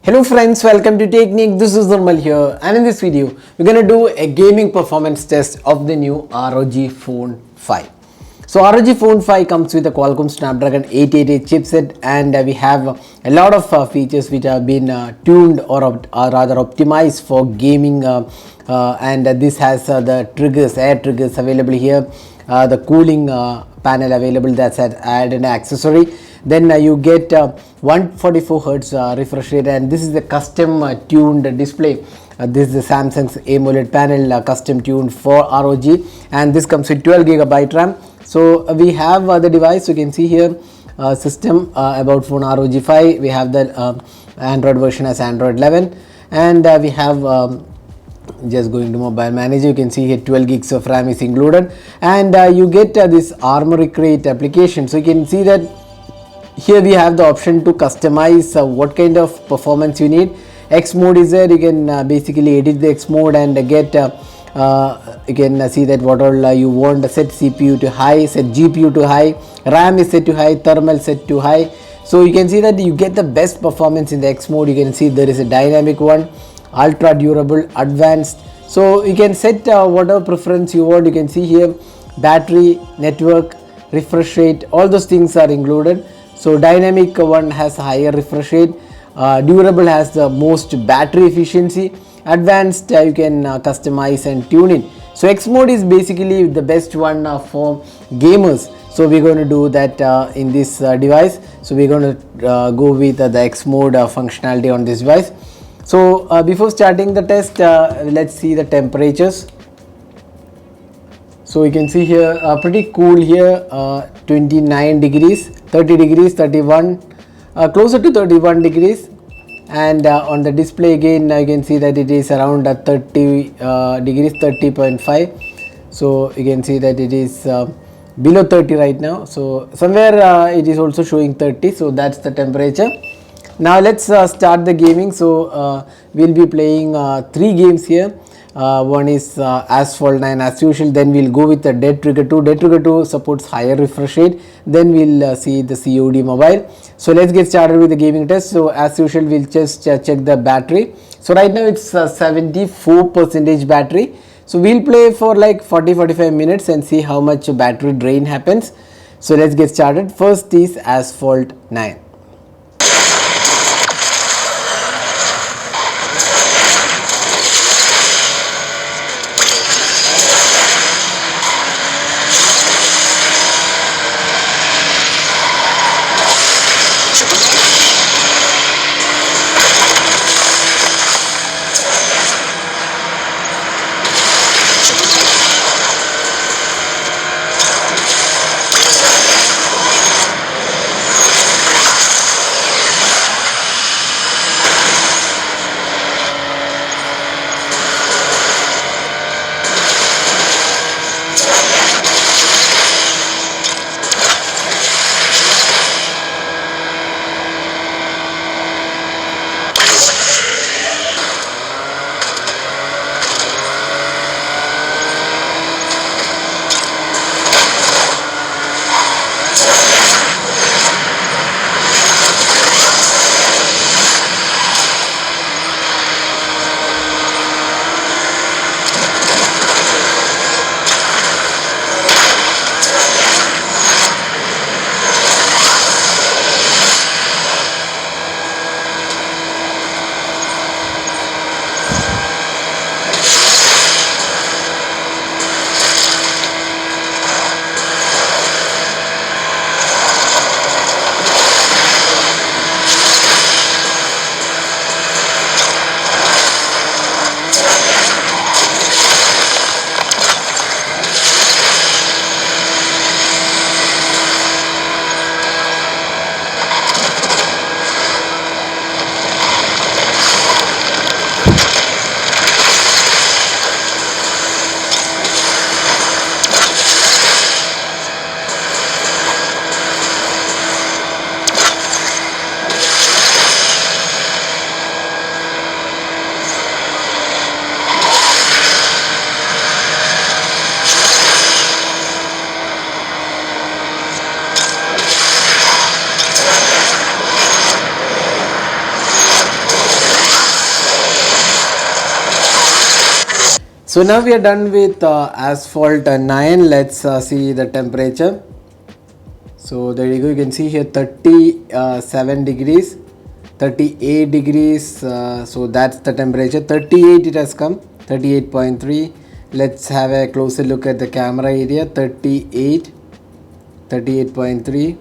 Hello friends, welcome to Technique. This is Nirmal here, and in this video we're going to do a gaming performance test of the new ROG Phone 5. So ROG Phone 5 comes with a Qualcomm Snapdragon 888 chipset, and we have a lot of features which have been tuned or rather optimized for gaming, and this has the triggers, air triggers available here, the cooling panel available, that's an added accessory. Then you get 144 Hz refresh rate, and this is the custom tuned display. This is the Samsung's AMOLED panel, custom tuned for ROG, and this comes with 12GB RAM. So we have the device. You can see here system about phone ROG 5. We have the Android version as Android 11, and we have just going to mobile manager. You can see here 12 gigs of RAM is included, and you get this Armoury Crate application. So you can see that here we have the option to customize what kind of performance you need. X mode is there. You can basically edit the X mode and get you can see that what all you want. Set CPU to high, set GPU to high, RAM is set to high, thermal set to high. So you can see that you get the best performance in the X mode. You can see there is a dynamic one, ultra durable, advanced. So you can set whatever preference you want. You can see here battery, network, refresh rate, all those things are included. So dynamic one has higher refresh rate, durable has the most battery efficiency, advanced you can customize and tune in. So X mode is basically the best one for gamers. So we're going to do that in this device. So we're going to go with the X mode functionality on this device. So before starting the test, let's see the temperatures. So you can see here pretty cool here, 29 degrees, 30 degrees, 31, closer to 31 degrees, and on the display again you can see that it is around 30 degrees, 30.5. So you can see that it is below 30 right now. So somewhere it is also showing 30. So that's the temperature. Now let's start the gaming. So we'll be playing 3 games here. One is Asphalt 9 as usual. Then we'll go with the Dead Trigger 2. Dead Trigger 2 supports higher refresh rate. Then we'll see the COD mobile. So let's get started with the gaming test. So as usual, we'll just check the battery. So right now it's 74% battery. So we'll play for like 40-45 minutes and see how much battery drain happens. So let's get started. First is Asphalt 9. So now we are done with Asphalt 9. Let's see the temperature. So there you go, you can see here 37 degrees, 38 degrees, so that's the temperature. 38 it has come, 38.3. Let's have a closer look at the camera area. 38, 38.3.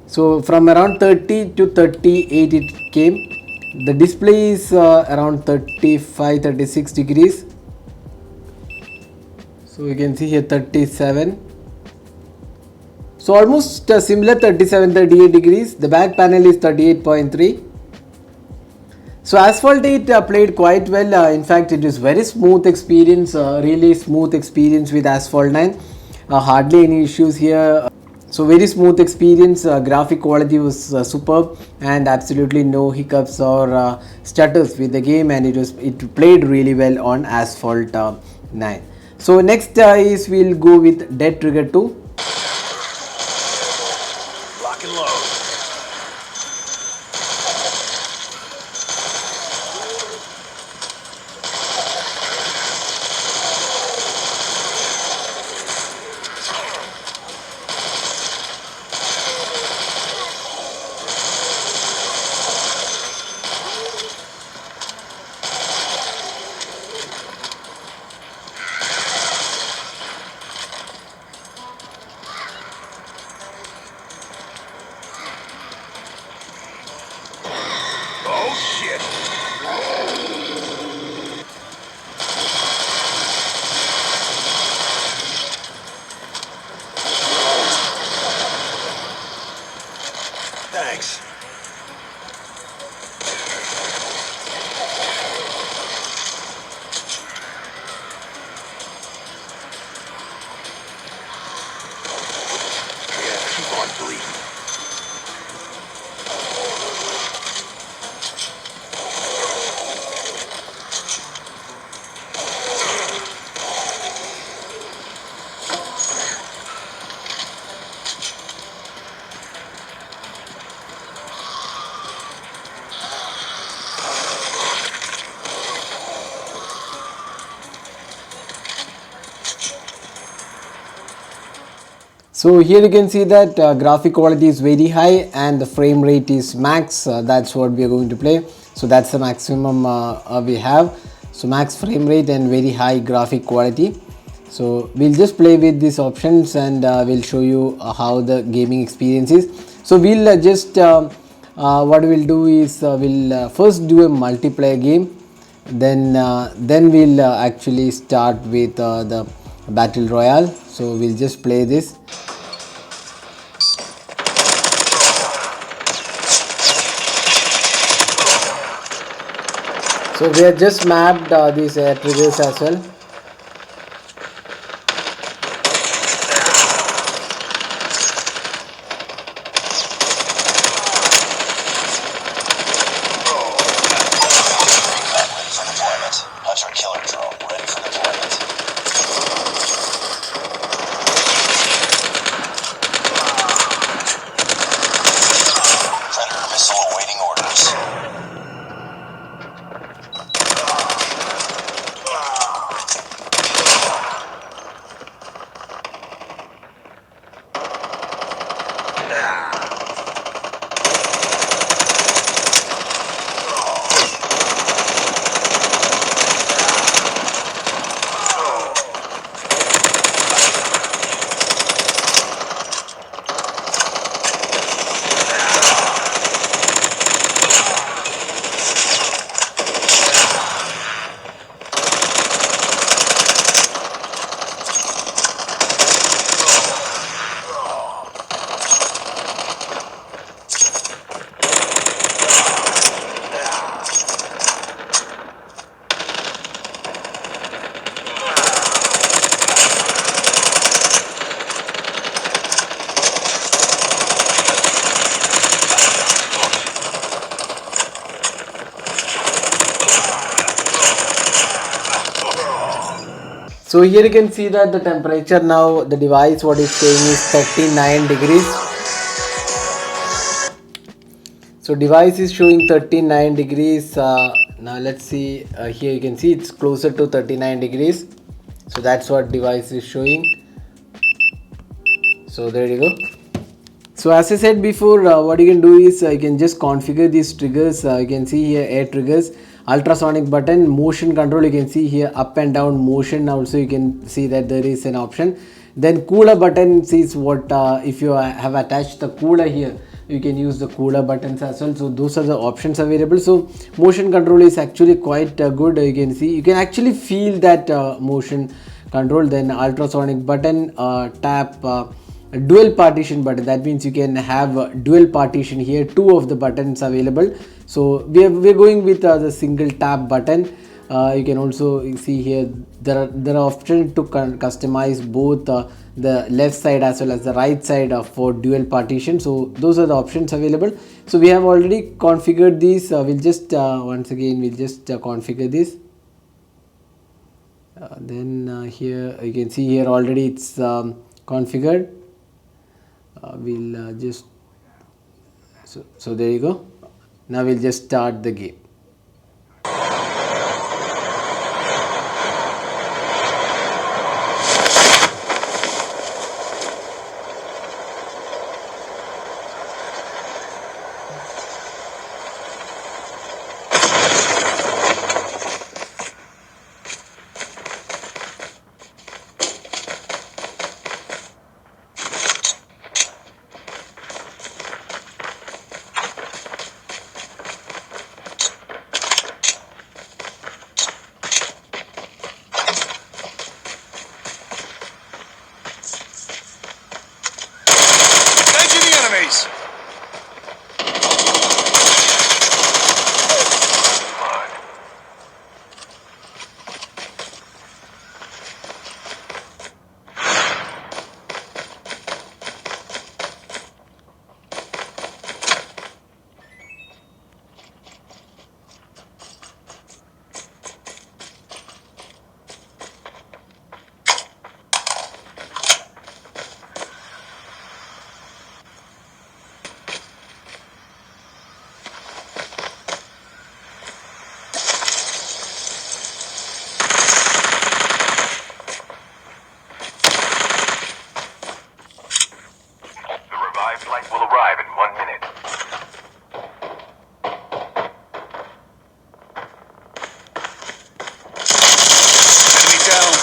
So from around 30 to 38 it came. The display is around 35, 36 degrees. So you can see here 37. So almost similar, 37, 38 degrees. The back panel is 38.3. So Asphalt 8 played quite well. In fact, it is very smooth experience, really smooth experience with Asphalt 9. Hardly any issues here. So very smooth experience. Graphic quality was superb, and absolutely no hiccups or stutters with the game, and it played really well on Asphalt 9. So next is we'll go with Dead Trigger 2. Lock and load. Oh shit! Thanks. Yeah, keep on bleeding. So here you can see that graphic quality is very high and the frame rate is max. That's what we are going to play. So that's the maximum we have. So max frame rate and very high graphic quality. So we'll just play with these options, and we'll show you how the gaming experience is. So we'll what we'll do is we'll first do a multiplayer game. Then we'll actually start with the battle royale. So we'll just play this. So we have just mapped these triggers as well. Hunter killer drone ready for deployment. Predator missile awaiting orders. So here you can see that the temperature now, the device what is saying is 39 degrees. So device is showing 39 degrees Now let's see, here you can see it's closer to 39 degrees. So that's what device is showing. So there you go. So as I said before, what you can do is you can just configure these triggers. You can see here air triggers, ultrasonic button, motion control. You can see here up and down motion. Also you can see that there is an option. Then cooler button sees what if you have attached the cooler here, you can use the cooler buttons as well. So those are the options available. So motion control is actually quite good. You can see, you can actually feel that motion control. Then ultrasonic button, tap. Dual partition button, that means you can have dual partition here, two of the buttons available. So we're going with the single tap button. You can also see here there are options to customize both the left side as well as the right side for dual partition. So those are the options available. So we have already configured these. We'll just once again we'll just configure this. Then here you can see here already it's configured. We'll just so there you go. Now we'll just start the game. Flight will arrive in 1 minute. Enemy down.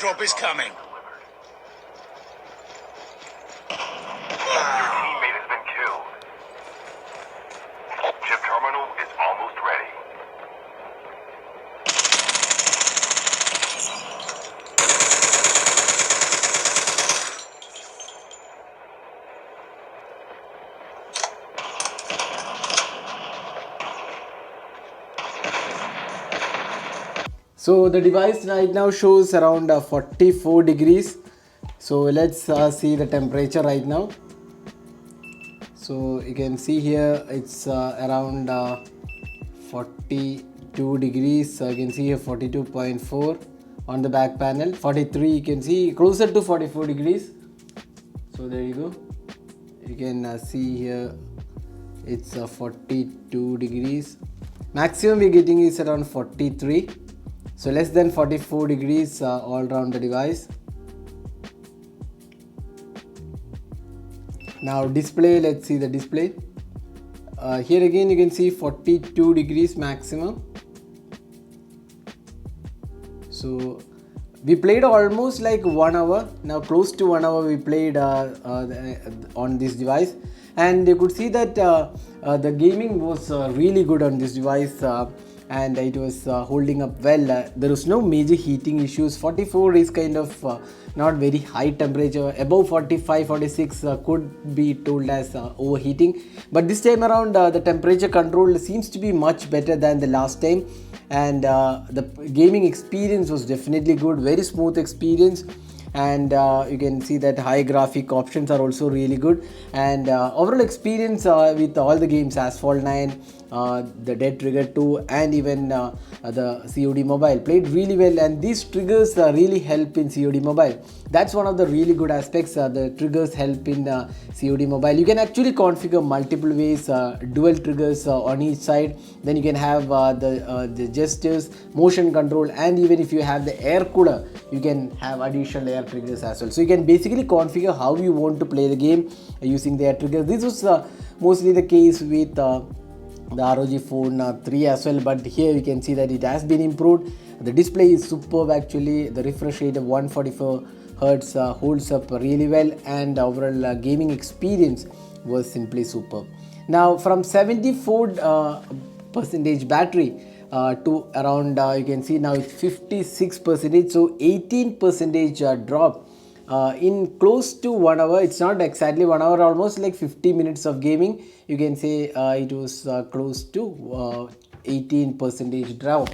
airdrop is coming. Your teammate has been killed. Chip terminal is almost ready. So the device right now shows around 44 degrees. So let's see the temperature right now. So you can see here it's around 42 degrees. So you can see here 42.4 on the back panel. 43, you can see closer to 44 degrees. So there you go. You can see here it's 42 degrees. Maximum we're getting is around 43. So less than 44 degrees all around the device. Now display, let's see the display. Here again you can see 42 degrees maximum. So we played almost like 1 hour. Now close to 1 hour we played on this device, and you could see that the gaming was really good on this device. And it was holding up well. There was no major heating issues. 44 is kind of not very high temperature. Above 45 46 could be told as overheating, but this time around the temperature control seems to be much better than the last time, and the gaming experience was definitely good, very smooth experience. And you can see that high graphic options are also really good, and overall experience with all the games, Asphalt 9, the Dead Trigger 2, and even the COD Mobile played really well. And these triggers really help in COD Mobile. That's one of the really good aspects. The triggers help in COD Mobile. You can actually configure multiple ways, dual triggers on each side. Then you can have the gestures, motion control, and even if you have the air cooler, you can have additional air triggers as well. So you can basically configure how you want to play the game using the air triggers. This was mostly the case with the ROG Phone 3 as well, but here you can see that it has been improved. The display is superb actually. The refresh rate of 144 Hertz holds up really well, and overall gaming experience was simply superb. Now from 74 percentage battery to around you can see now it's 56 percentage, so 18 percentage drop in close to 1 hour. It's not exactly 1 hour, almost like 50 minutes of gaming. You can say it was close to 18 percentage drop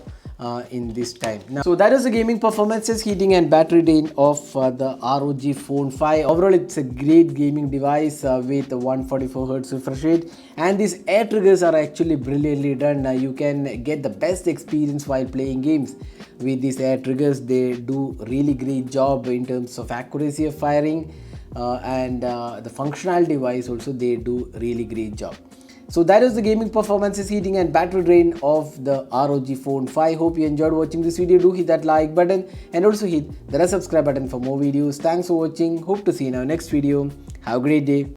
in this time. Now, so that is the gaming performances, heating and battery drain of the ROG Phone 5. Overall it's a great gaming device with 144 Hz refresh rate, and these air triggers are actually brilliantly done. You can get the best experience while playing games with these air triggers. They do really great job in terms of accuracy of firing, and the functionality wise also they do really great job. So that is the gaming performances, heating and battery drain of the ROG Phone 5. Hope you enjoyed watching this video. Do hit that like button and also hit the subscribe button for more videos. Thanks for watching. Hope to see you in our next video. Have a great day.